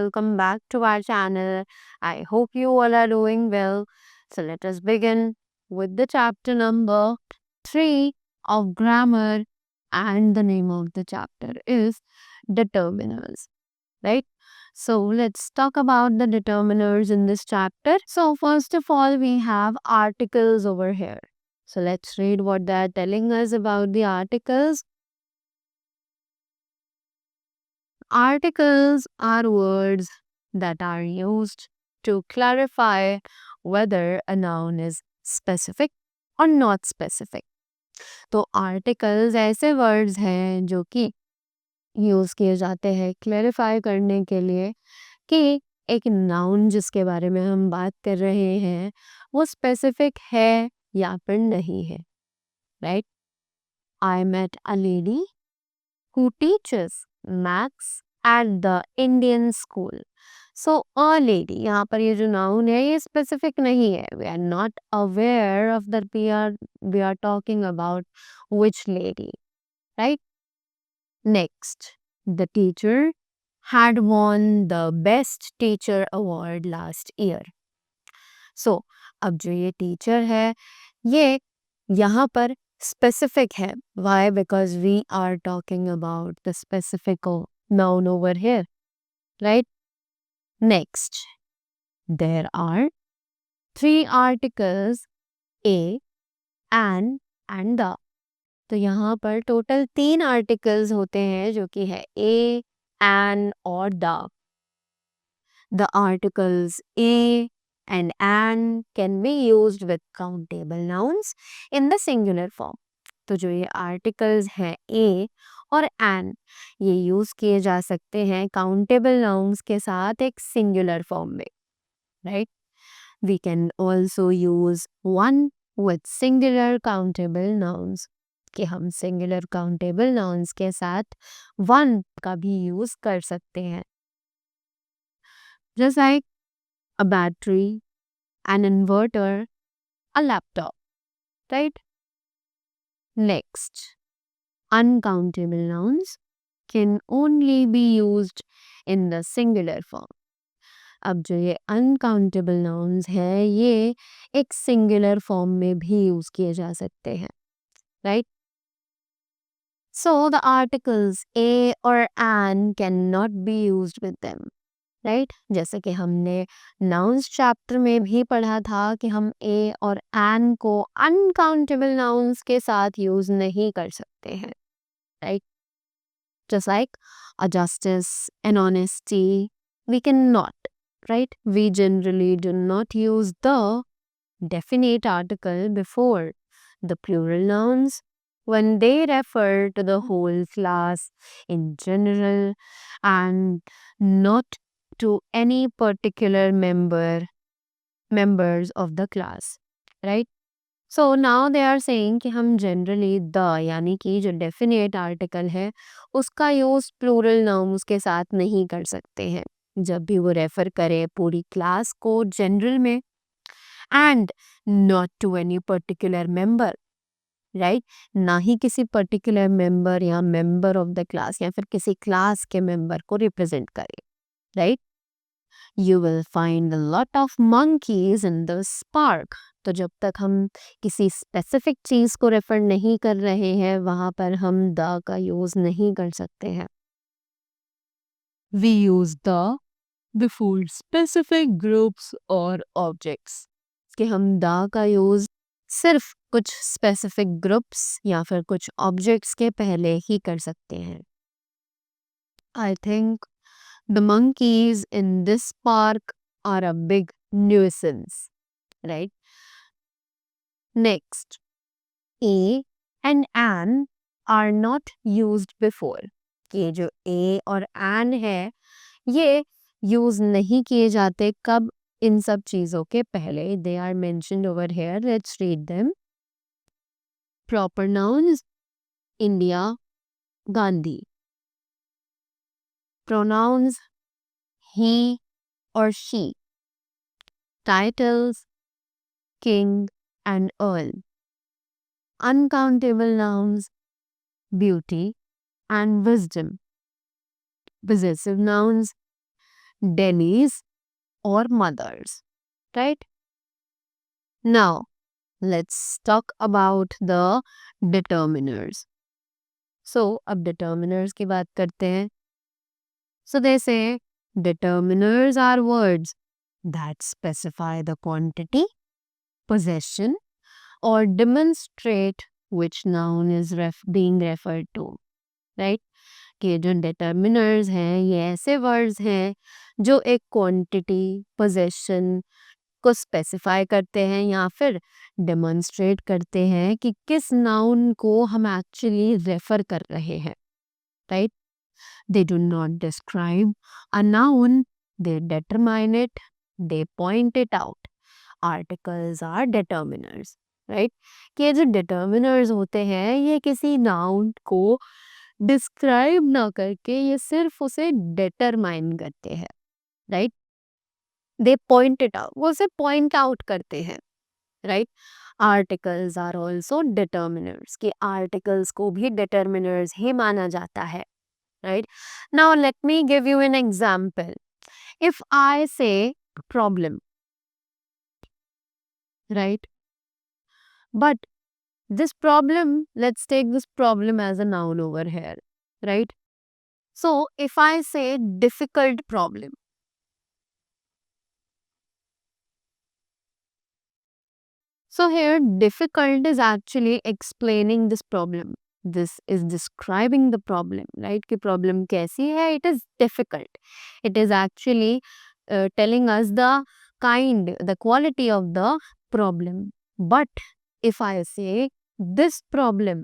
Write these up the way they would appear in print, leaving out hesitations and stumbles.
welcome back to our channel. I hope you all are doing well. So let us begin with the chapter number 3 of grammar, and the name of the chapter is determiners, right? So let's talk about the determiners in this chapter. So first of all, we have articles over here. So let's read what they are telling us about the articles. Articles are words that are used to clarify whether a noun is specific or not specific. तो articles ऐसे words हैं जो कि use किए जाते हैं clarify करने के लिए कि एक नाउन जिसके बारे में हम बात कर रहे हैं वो स्पेसिफिक है या फिर नहीं है, right? I met a lady who teaches maths at the Indian school. So a lady, यहाँ पर ये जो noun है ये specific नहीं है. We are not aware of that we are talking about which lady, right? Next, the teacher had won the best teacher award last year. So अब जो ये teacher है ये यहाँ पर specific है. Why? Because we are talking about the specific noun over here, right? Next, there are 3 articles a, an and the. तो यहाँ पर टोटल 3 आर्टिकल्स होते हैं जो कि है a, an और the. The articles a and an can be used with countable nouns in the singular form. तो जो ये आर्टिकल्स हैं a और an ये यूज किए जा सकते हैं काउंटेबल नाउन्स के साथ एक सिंगुलर फॉर्म में, right? We can also use one with singular countable nouns कि हम सिंगुलर काउंटेबल नाउन्स के साथ वन का भी यूज कर सकते हैं, just like a battery, an inverter, a laptop, right? Next, uncountable nouns can only be used in the singular form. अब जो ये uncountable nouns है ये एक singular form में भी यूज किए जा सकते हैं, right? So the articles a or an cannot be used with them. Right जैसे कि हमने नाउन्स चैप्टर में भी पढ़ा था कि हम ए और एन को अनकाउंटेबल नाउन्स के साथ यूज नहीं कर सकते हैं, right? Just like a justice, an honesty, we can not, right? We generally do not use the definite article before the plural nouns when they refer to the whole class in general and not to any particular members of the class, right? So now they are saying कि हम generally the यानी कि जो definite article है उसका use plural nouns के साथ नहीं कर सकते हैं जब भी वो रेफर करे पूरी क्लास को जनरल में and not to any particular member, right? ना ही किसी पर्टिकुलर मेंबर या मेंबर ऑफ द क्लास या फिर किसी क्लास के मेंबर को रिप्रेजेंट करे, right? You will find a lot of monkeys in this park. तो जब तक हम किसी स्पेसिफिक चीज को रेफर नहीं कर रहे हैं वहां पर हम द का यूज नहीं कर सकते हैं. We use the before specific groups और ऑब्जेक्ट्स कि हम द का यूज सिर्फ कुछ स्पेसिफिक ग्रुप्स या फिर कुछ ऑब्जेक्ट्स के पहले ही कर सकते हैं. I think the monkeys in this park are a big nuisance, right? Next, a and an are not used before. ये जो a और an है ये यूज नहीं किए जाते कब? इन सब चीजों के पहले. they are mentioned over here. Let's read them. Proper nouns: India, Gandhi. Pronouns: he or she. Titles: king and earl. Uncountable nouns: beauty and wisdom. Possessive nouns: Delhi's, or mothers, right? Now, let's talk about the determiners. So, अब determiners की बात करते हैं. So, they say determiners are words that specify the quantity, possession, or demonstrate which noun is being referred to, right? कि जो determiners हैं ये ऐसे words हैं जो एक quantity, possession को specify करते हैं या फिर demonstrate करते हैं कि किस noun को हम actually refer कर रहे हैं, right? They do not describe a noun, they determine it, they point it out. Articles are determiners, right? कि ये जो determiners होते हैं ये किसी noun को describe ना करके ये सिर्फ उसे determine करते हैं, right? They point it out, वो उसे point out करते हैं, right? Articles are also determiners, कि articles को भी determiners ही माना जाता है, right? Now let me give you an example. If I say problem, right? But this problem, let's take this problem as a noun over here, right? So if I say difficult problem, so here difficult is actually explaining this problem. This is describing the problem, right? कि problem कैसी है? It is difficult. It is actually telling us the kind, the quality of the problem. But if I say this problem,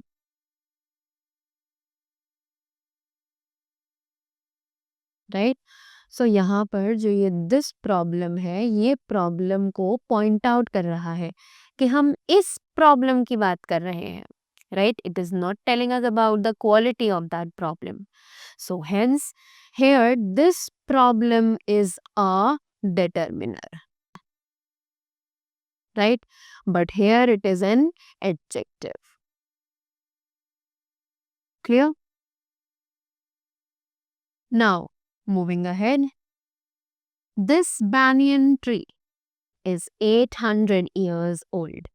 right? सो यहाँ पर जो ये this problem है ये problem को पॉइंट आउट कर रहा है कि हम इस प्रॉब्लम की बात कर रहे हैं, right? It is not telling us about the quality of that problem. So hence here this problem is a determiner, right? But here it is an adjective. Clear? Now, moving ahead, this banyan tree is 800 years old,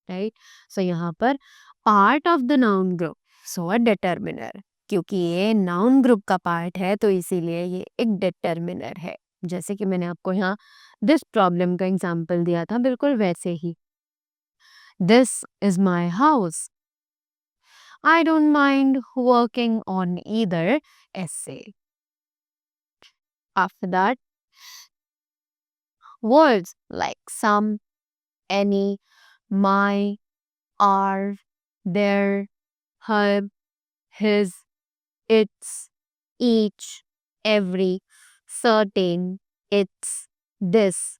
right? So यहाँ पर part of the noun group, so a determiner. क्योंकि ये noun group का part है तो इसीलिए ये एक determiner है. जैसे कि मैंने आपको यहाँ this problem का example दिया था बिल्कुल वैसे ही. This is my house. I don't mind working on either essay. After that, words like some, any, my, are, their, her, his, its, each, every, certain, its, this,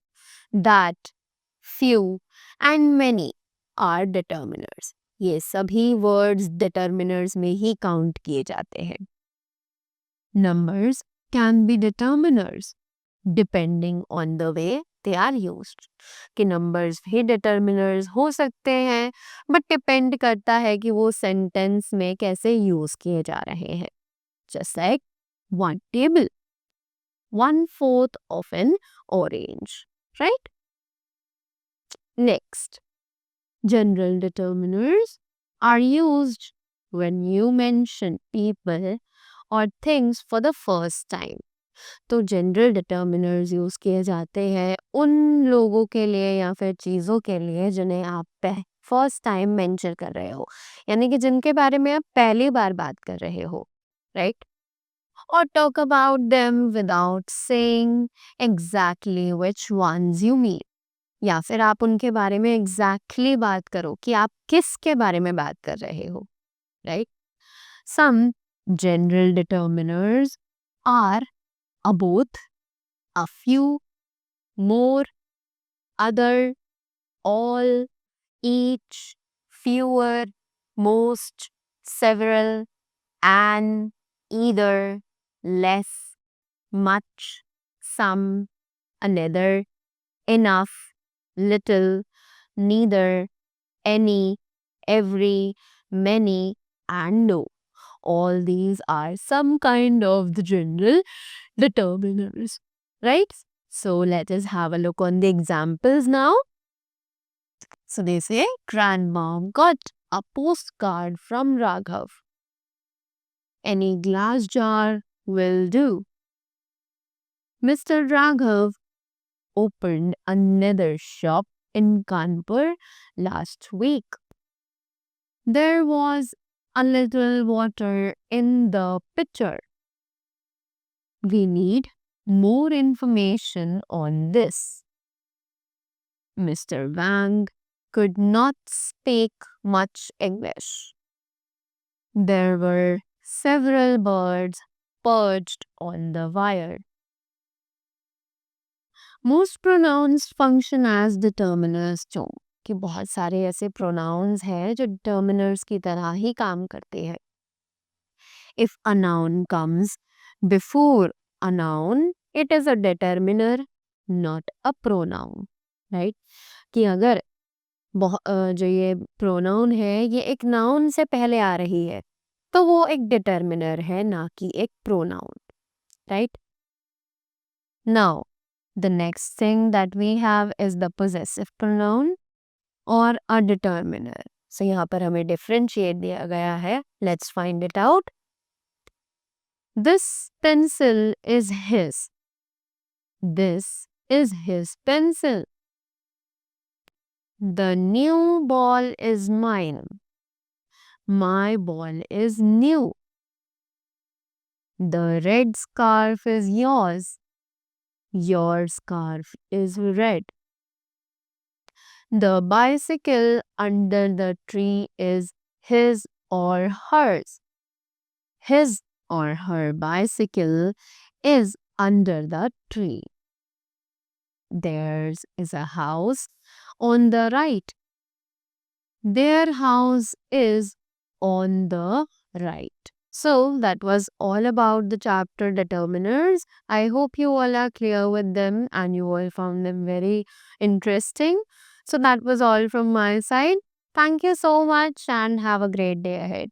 that, few and many are determiners. ये सभी words determiners में ही count किए जाते हैं. Numbers can be determiners depending on the way they are used. कि numbers भी determiners हो सकते हैं but depend करता है कि वो sentence में कैसे use किए जा रहे हैं. Just like one table, 1/4 of an orange, right? Next, general determiners are used when you mention people or things for the first time. तो जनरल डिटर्मिनर्स यूज़ किए जाते हैं उन लोगों के लिए या फिर चीज़ों के लिए जिन्हें आप फर्स्ट टाइम मेंशन कर रहे हो, यानी कि जिनके बारे में आप पहली बार बात कर रहे हो, राइट? और talk about them without saying exactly which ones you mean, या फिर आप उनके बारे में एग्जैक्टली बात करो कि आप किसके बारे में बात कर रहे हो, right? Some general determiners are a both, a few, more, other, all, each, fewer, most, several, an, either, less, much, some, another, enough, little, neither, any, every, many, and no. All these are some kind of the general determiners. right? So let us have a look on the examples now. So they say, Grandma got a postcard from Raghav. Any glass jar will do. Mr. Raghav opened another shop in Kanpur last week. There was a little water in the pitcher. We need more information on this. Mr. Wang could not speak much English. There were several birds perched on the wire. Most pronouns function as determiners too. कि बहुत सारे ऐसे pronouns हैं जो determiners की तरह ही काम करते हैं. If a noun comes before a noun, it is a determiner, not a pronoun. Right? कि अगर जो ये pronoun है ये एक noun से पहले आ रही है तो वो एक determiner है ना कि एक pronoun. Right? Now, the next thing that we have is the possessive pronoun or a determiner. So यहाँ पर हमें differentiate दिया गया है. Let's find it out. This pencil is his. This is his pencil. The new ball is mine. My ball is new. The red scarf is yours. Your scarf is red. The bicycle under the tree is his or hers. His or her bicycle is under the tree. Theirs is a house on the right. Their house is on the right. So that was all about the chapter determiners. I hope you all are clear with them and you all found them very interesting. So that was all from my side. Thank you so much and have a great day ahead.